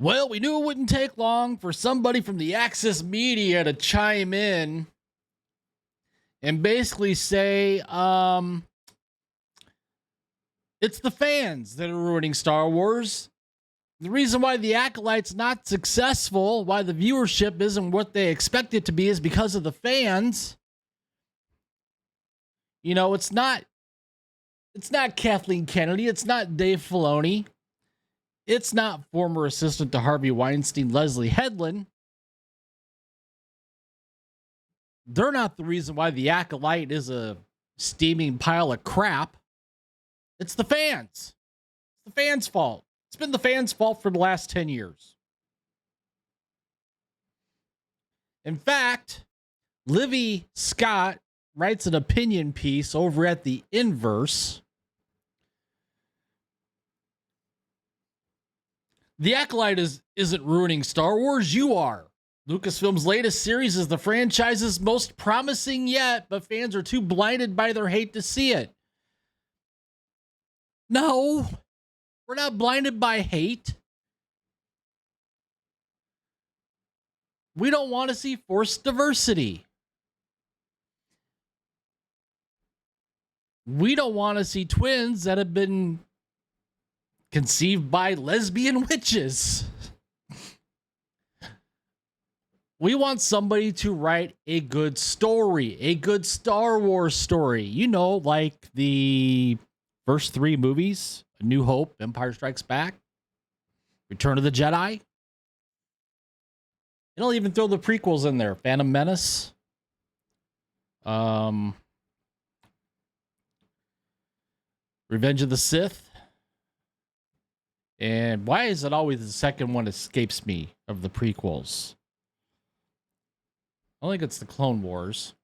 Well, we knew it wouldn't take long for somebody from the Axis media to chime in and basically say, it's the fans that are ruining Star Wars. The reason why The Acolyte's not successful, why the viewership isn't what they expect it to be, is because of the fans. You know, it's not Kathleen Kennedy, it's not Dave Filoni, it's not former assistant to Harvey Weinstein, Leslie Headland. They're not the reason why The Acolyte is a steaming pile of crap. It's the fans. It's the fans' fault. It's been the fans' fault for the last 10 years. In fact, Livy Scott writes an opinion piece over at The Inverse. The Acolyte isn't ruining Star Wars, you are. Lucasfilm's latest series is the franchise's most promising yet, but fans are too blinded by their hate to see it. No, we're not blinded by hate. We don't want to see forced diversity. We don't want to see twins that have been conceived by lesbian witches. We want somebody to write a good story, a good Star Wars story. You know, like the first three movies, A New Hope, Empire Strikes Back, Return of the Jedi. And I'll even throw the prequels in there. Phantom Menace. Revenge of the Sith. And why is it always the second one escapes me of the prequels? I think it's the Clone Wars.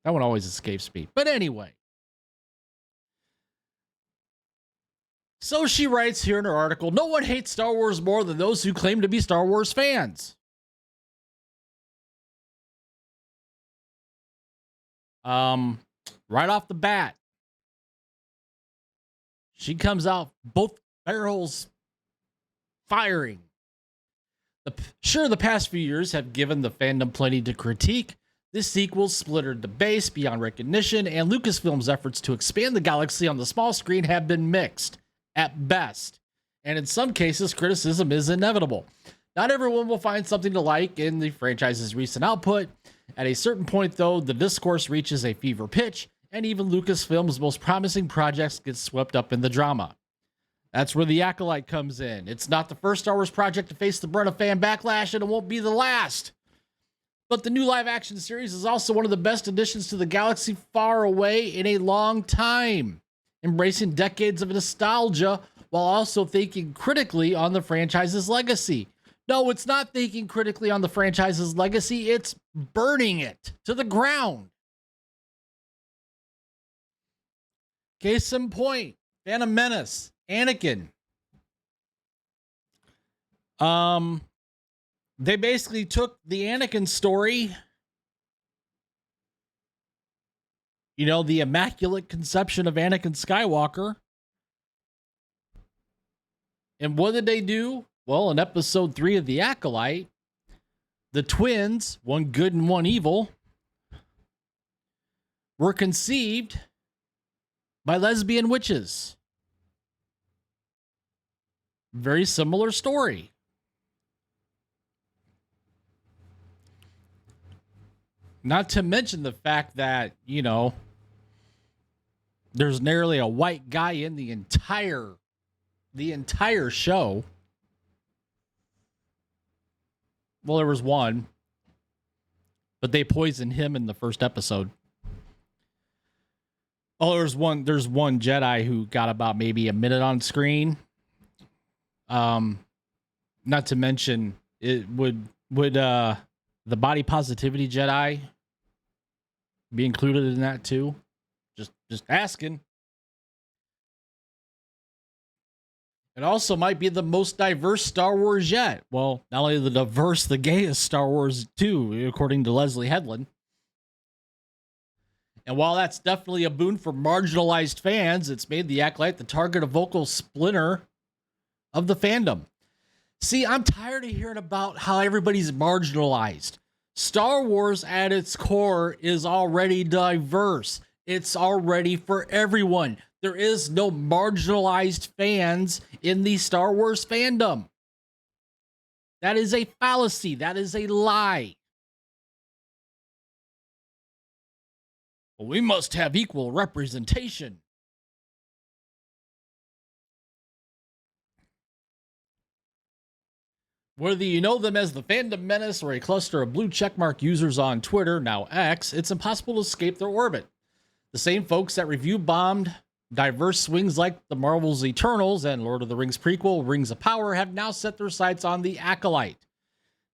That one always escapes me. But anyway. So she writes here in her article, no one hates Star Wars more than those who claim to be Star Wars fans. Right off the bat, she comes out both barrels firing. Sure, the past few years have given the fandom plenty to critique. This sequel splintered the base beyond recognition, and Lucasfilm's efforts to expand the galaxy on the small screen have been mixed, at best. And in some cases, criticism is inevitable. Not everyone will find something to like in the franchise's recent output. At a certain point, though, the discourse reaches a fever pitch, and even Lucasfilm's most promising projects get swept up in the drama. That's where The Acolyte comes in. It's not the first Star Wars project to face the brunt of fan backlash, and it won't be the last. But the new live-action series is also one of the best additions to the galaxy far away in a long time, embracing decades of nostalgia while also thinking critically on the franchise's legacy. No, it's not thinking critically on the franchise's legacy. It's burning it to the ground. Case in point, Phantom Menace. Anakin. They basically took the Anakin story, you know, the immaculate conception of Anakin Skywalker. And what did they do? Well, in episode 3 of The Acolyte, the twins, one good and one evil, were conceived by lesbian witches. Very similar story. Not to mention the fact that, you know, there's nearly a white guy in the entire show. Well, there was one, but they poisoned him in the first episode. Oh, there's one Jedi who got about maybe a minute on screen. Not to mention, it would the body positivity Jedi be included in that too? Just asking. It also might be the most diverse Star Wars yet. Well, not only the diverse, the gayest Star Wars too, according to Leslie Headland. And while that's definitely a boon for marginalized fans, it's made The Acolyte the target of vocal splinter of the fandom. See, I'm tired of hearing about how everybody's marginalized. Star Wars at its core is already diverse. It's already for everyone. There is no marginalized fans in the Star Wars fandom. That is a fallacy. That is a lie. We must have equal representation. Whether you know them as the Fandom Menace or a cluster of blue checkmark users on Twitter, now X, it's impossible to escape their orbit. The same folks that review bombed diverse swings like the Marvel's Eternals and Lord of the Rings prequel, Rings of Power, have now set their sights on The Acolyte.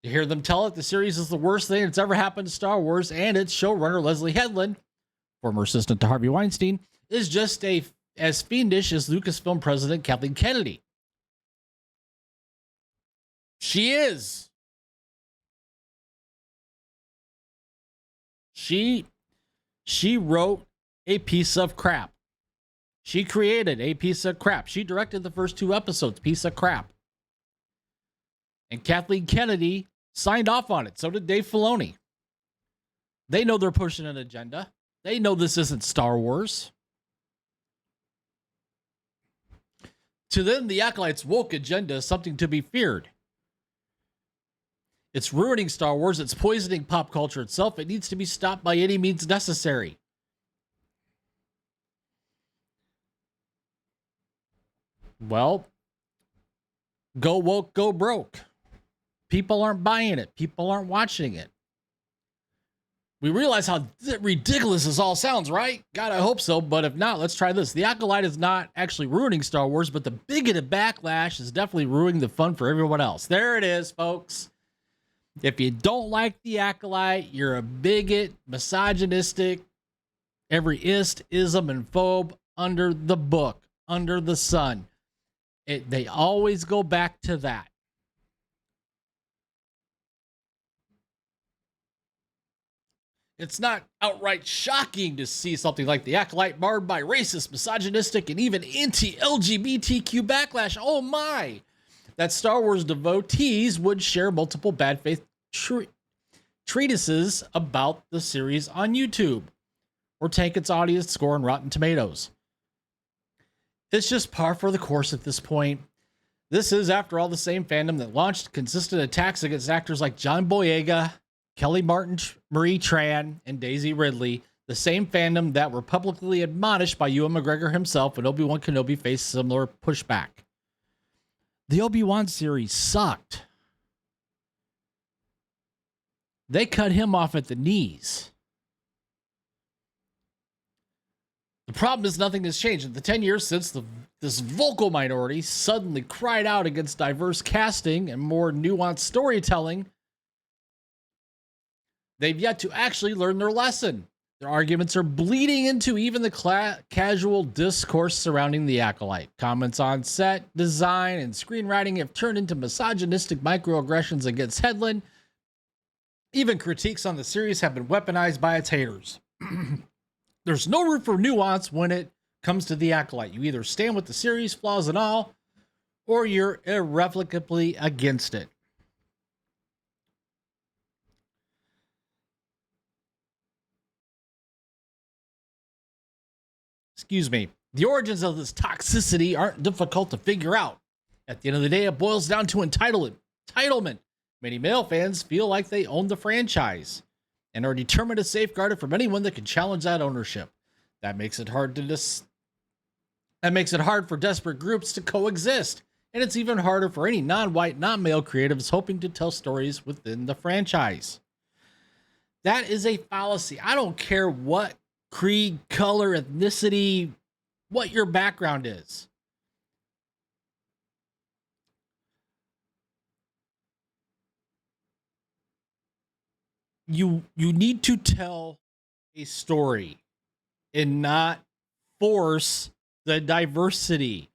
To hear them tell it, the series is the worst thing that's ever happened to Star Wars, and its showrunner Leslie Headland, former assistant to Harvey Weinstein, is just as fiendish as Lucasfilm president Kathleen Kennedy. She is. She wrote a piece of crap. She created a piece of crap. She directed the first 2 episodes, piece of crap. And Kathleen Kennedy signed off on it. So did Dave Filoni. They know they're pushing an agenda. They know this isn't Star Wars. To them, the Acolyte's woke agenda is something to be feared. It's ruining Star Wars. It's poisoning pop culture itself. It needs to be stopped by any means necessary. Well, go woke, go broke. People aren't buying it. People aren't watching it. We realize how ridiculous this all sounds, right? God, I hope so. But if not, let's try this. The Acolyte is not actually ruining Star Wars, but the bigoted backlash is definitely ruining the fun for everyone else. There it is, folks. If you don't like The Acolyte, you're a bigot, misogynistic, every ist, ism, and phobe under the book, under the sun. They always go back to that. It's not outright shocking to see something like The Acolyte marred by racist, misogynistic, and even anti-LGBTQ backlash. Oh my! That Star Wars devotees would share multiple bad faith treatises about the series on YouTube or tank its audience score on Rotten Tomatoes. It's just par for the course at this point. This is, after all, the same fandom that launched consistent attacks against actors like John Boyega, Kelly Martin, Marie Tran, and Daisy Ridley, the same fandom that were publicly admonished by Ewan McGregor himself when Obi-Wan Kenobi faced similar pushback. The Obi-Wan series sucked. They cut him off at the knees. The problem is nothing has changed. In the 10 years since this vocal minority suddenly cried out against diverse casting and more nuanced storytelling, they've yet to actually learn their lesson. Their arguments are bleeding into even the casual discourse surrounding The Acolyte. Comments on set, design, and screenwriting have turned into misogynistic microaggressions against Headland. Even critiques on the series have been weaponized by its haters. There's no room for nuance when it comes to The Acolyte. You either stand with the series, flaws and all, or you're irrevocably against it. Excuse me. The origins of this toxicity aren't difficult to figure out. At the end of the day, it boils down to entitlement. Many male fans feel like they own the franchise and are determined to safeguard it from anyone that can challenge that ownership. That makes it hard for desperate groups to coexist, and it's even harder for any non-white, non-male creatives hoping to tell stories within the franchise. That is a fallacy. I don't care what creed, color, ethnicity, what your background is. You need to tell a story and not force the diversity,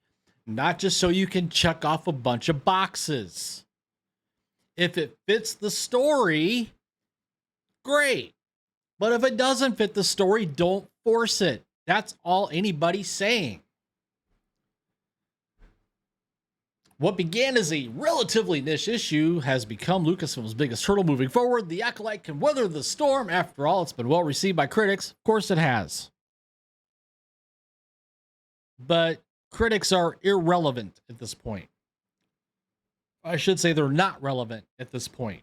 not just so you can check off a bunch of boxes. If it fits the story, great. But if it doesn't fit the story, don't force it. That's all anybody's saying. What began as a relatively niche issue has become Lucasfilm's biggest hurdle moving forward. The Acolyte can weather the storm. After all, it's been well received by critics. Of course it has. But critics are irrelevant at this point. I should say they're not relevant at this point.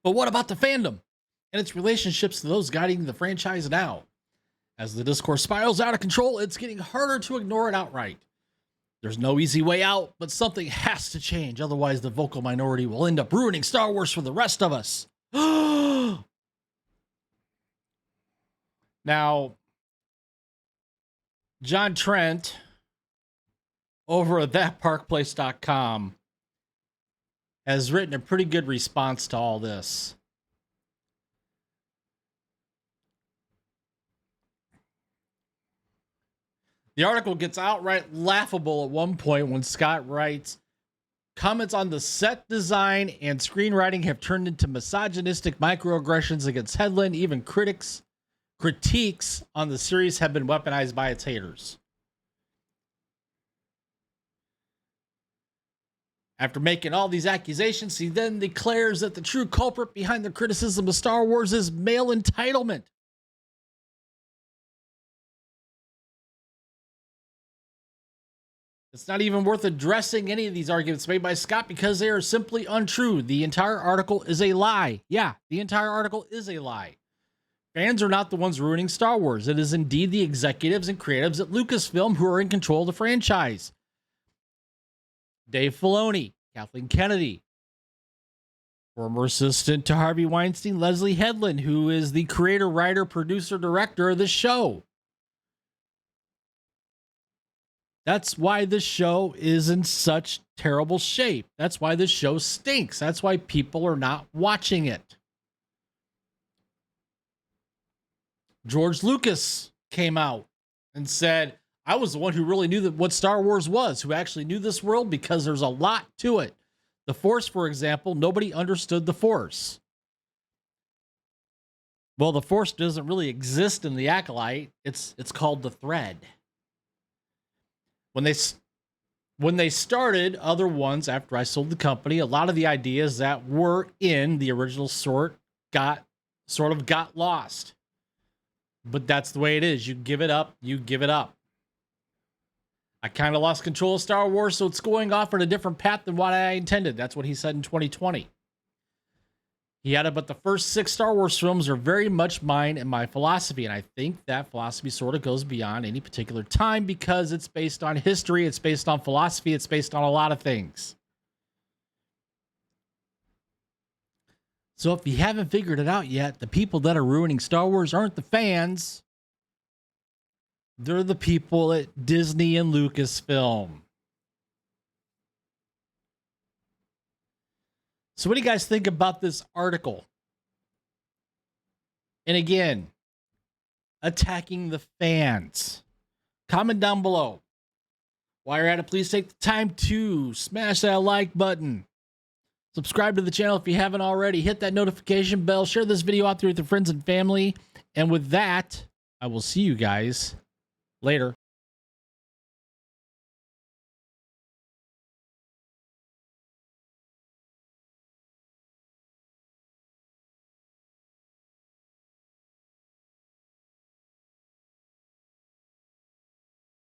But what about the fandom and its relationships to those guiding the franchise now? As the discourse spirals out of control, it's getting harder to ignore it outright. There's no easy way out, but something has to change. Otherwise, the vocal minority will end up ruining Star Wars for the rest of us. Now, John Trent over at thatparkplace.com has written a pretty good response to all this. The article gets outright laughable at one point when Scott writes, comments on the set design and screenwriting have turned into misogynistic microaggressions against Headland. Even critiques on the series have been weaponized by its haters. After making all these accusations, he then declares that the true culprit behind the criticism of Star Wars is male entitlement. It's not even worth addressing any of these arguments made by Scott because they are simply untrue. The entire article is a lie. Yeah, the entire article is a lie. Fans are not the ones ruining Star Wars. It is indeed the executives and creatives at Lucasfilm who are in control of the franchise. Dave Filoni, Kathleen Kennedy, former assistant to Harvey Weinstein, Leslie Headland, who is the creator, writer, producer, director of the show. That's why this show is in such terrible shape. That's why this show stinks. That's why people are not watching it. George Lucas came out and said, I was the one who really knew what Star Wars was, who actually knew this world because there's a lot to it. The Force, for example, nobody understood the Force. Well, the Force doesn't really exist in The Acolyte. It's called the Thread. When they started other ones after I sold the company, a lot of the ideas that were in the original sort of got lost. But that's the way it is. You give it up, you give it up. I kind of lost control of Star Wars, so it's going off on a different path than what I intended. That's what he said in 2020. He added, but the first 6 Star Wars films are very much mine and my philosophy, and I think that philosophy sort of goes beyond any particular time because it's based on history, it's based on philosophy, it's based on a lot of things. So if you haven't figured it out yet, the people that are ruining Star Wars aren't the fans. They're the people at Disney and Lucasfilm. So what do you guys think about this article? And again, attacking the fans. Comment down below. While you're at it, please take the time to smash that like button. Subscribe to the channel if you haven't already. Hit that notification bell. Share this video out there with your friends and family. And with that, I will see you guys later.